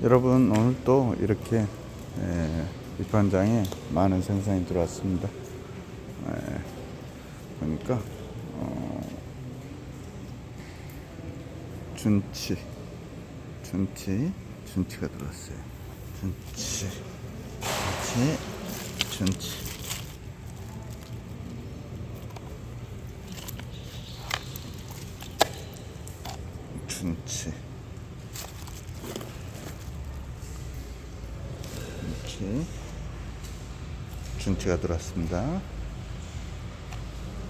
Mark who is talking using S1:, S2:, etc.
S1: 여러분, 오늘 또 이렇게 비판장에 많은 생선이 들어왔습니다. 보니까 준치가 들어왔어요. 준치. 이렇게 준치가 들어왔습니다.